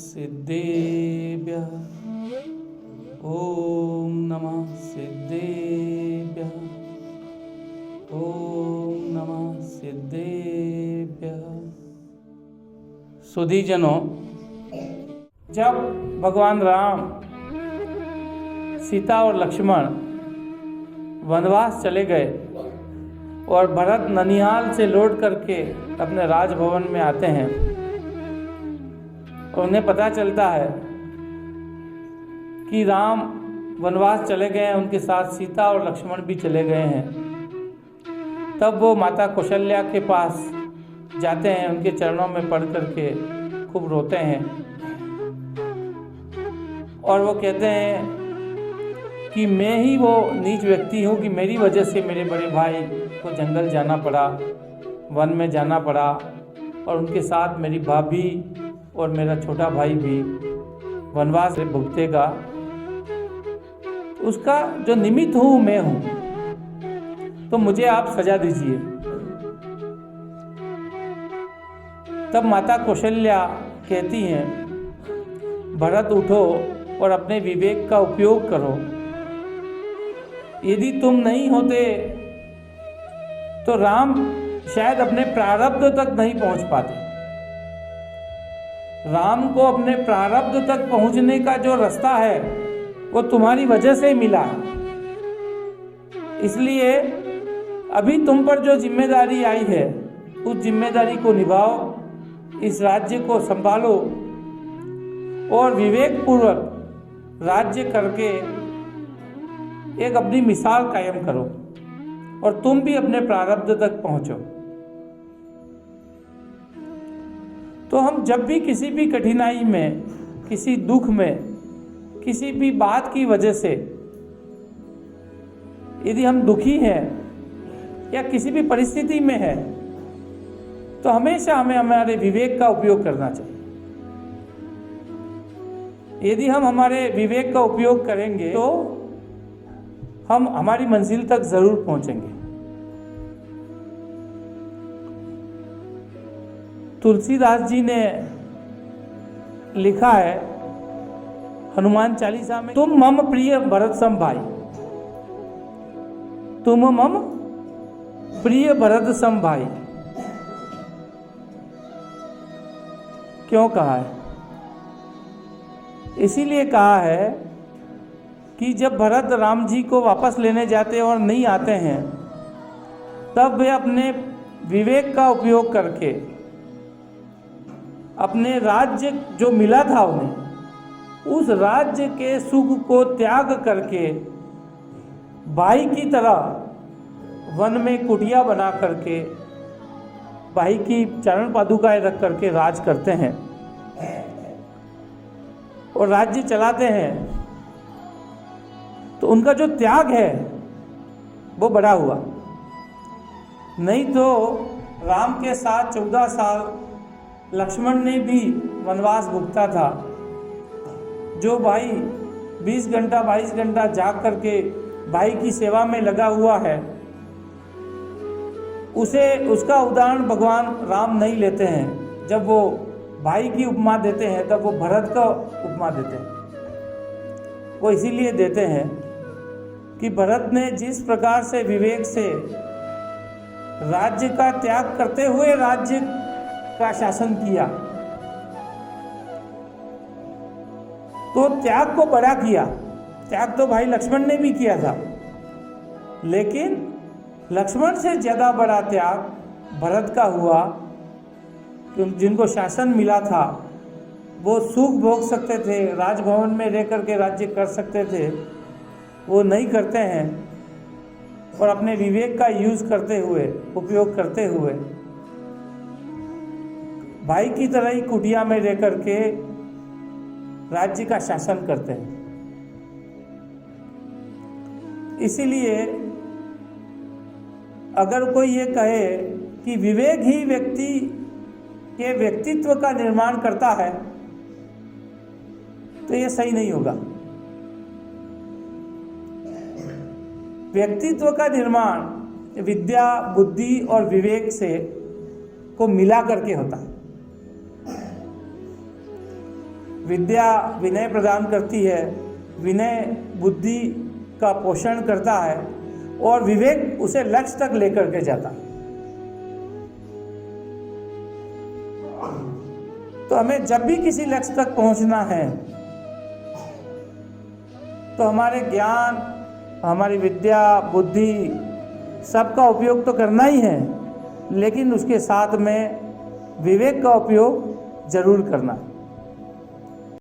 सिद्धेभ्यः। ओम नमः सिद्धेभ्यः। ओम नमः सिद्धेभ्यः। सुधीजनों, जब भगवान राम, सीता और लक्ष्मण वनवास चले गए और भरत ननिहाल से लौट करके अपने राजभवन में आते हैं और उन्हें पता चलता है कि राम वनवास चले गए हैं, उनके साथ सीता और लक्ष्मण भी चले गए हैं। तब वो माता कौशल्या के पास जाते हैं, उनके चरणों में पड़ करके खूब रोते हैं और वो कहते हैं कि मैं ही वो नीच व्यक्ति हूँ कि मेरी वजह से मेरे बड़े भाई को जंगल जाना पड़ा, वन में जाना पड़ा और उनके साथ मेरी भाभी और मेरा छोटा भाई भी वनवास से भुगतेगा। उसका जो निमित्त हूँ मैं हूँ, तो मुझे आप सजा दीजिए। तब माता कौशल्या कहती हैं, भरत उठो और अपने विवेक का उपयोग करो। यदि तुम नहीं होते तो राम शायद अपने प्रारब्ध तक नहीं पहुंच पाते। राम को अपने प्रारब्ध तक पहुंचने का जो रास्ता है वो तुम्हारी वजह से मिला। इसलिए अभी तुम पर जो जिम्मेदारी आई है उस जिम्मेदारी को निभाओ, इस राज्य को संभालो और विवेक पूर्वक राज्य करके एक अपनी मिसाल कायम करो और तुम भी अपने प्रारब्ध तक पहुंचो। तो हम जब भी किसी भी कठिनाई में, किसी दुख में, किसी भी बात की वजह से यदि हम दुखी हैं या किसी भी परिस्थिति में हैं, तो हमेशा हमें हमारे विवेक का उपयोग करना चाहिए। यदि हम हमारे विवेक का उपयोग करेंगे तो हम हमारी मंजिल तक जरूर पहुंचेंगे। तुलसीदास जी ने लिखा है हनुमान चालीसा में, तुम मम प्रिय भरत सम भाई, तुम मम प्रिय भरत सम भाई। क्यों कहा है? इसीलिए कहा है कि जब भरत राम जी को वापस लेने जाते और नहीं आते हैं, तब वे अपने विवेक का उपयोग करके अपने राज्य जो मिला था उन्हें, उस राज्य के सुख को त्याग करके भाई की तरह वन में कुटिया बना करके भाई की चरण पादुकाएं रख करके राज करते हैं और राज्य चलाते हैं। तो उनका जो त्याग है वो बड़ा हुआ। नहीं तो राम के साथ 14 साल लक्ष्मण ने भी वनवास भुगता था। जो भाई 20 घंटा 22 घंटा जाग करके भाई की सेवा में लगा हुआ है, उसे उसका उदाहरण भगवान राम नहीं लेते हैं। जब वो भाई की उपमा देते हैं तब वो भरत का उपमा देते हैं। वो इसीलिए देते हैं कि भरत ने जिस प्रकार से विवेक से राज्य का त्याग करते हुए राज्य का शासन किया, तो त्याग को बड़ा किया। त्याग तो भाई लक्ष्मण ने भी किया था, लेकिन लक्ष्मण से ज़्यादा बड़ा त्याग भरत का हुआ। जिनको शासन मिला था वो सुख भोग सकते थे, राजभवन में रह करके राज्य कर सकते थे, वो नहीं करते हैं और अपने विवेक का यूज़ करते हुए, उपयोग करते हुए भाई की तरह ही कुटिया में रह करके राज्य का शासन करते हैं। इसीलिए अगर कोई ये कहे कि विवेक ही व्यक्ति के व्यक्तित्व का निर्माण करता है, तो ये सही नहीं होगा। व्यक्तित्व का निर्माण विद्या, बुद्धि और विवेक से को मिला करके होता है। विद्या विनय प्रदान करती है, विनय बुद्धि का पोषण करता है और विवेक उसे लक्ष्य तक लेकर के जाता है। तो हमें जब भी किसी लक्ष्य तक पहुंचना है तो हमारे ज्ञान, हमारी विद्या, बुद्धि सबका उपयोग तो करना ही है, लेकिन उसके साथ में विवेक का उपयोग जरूर करना है।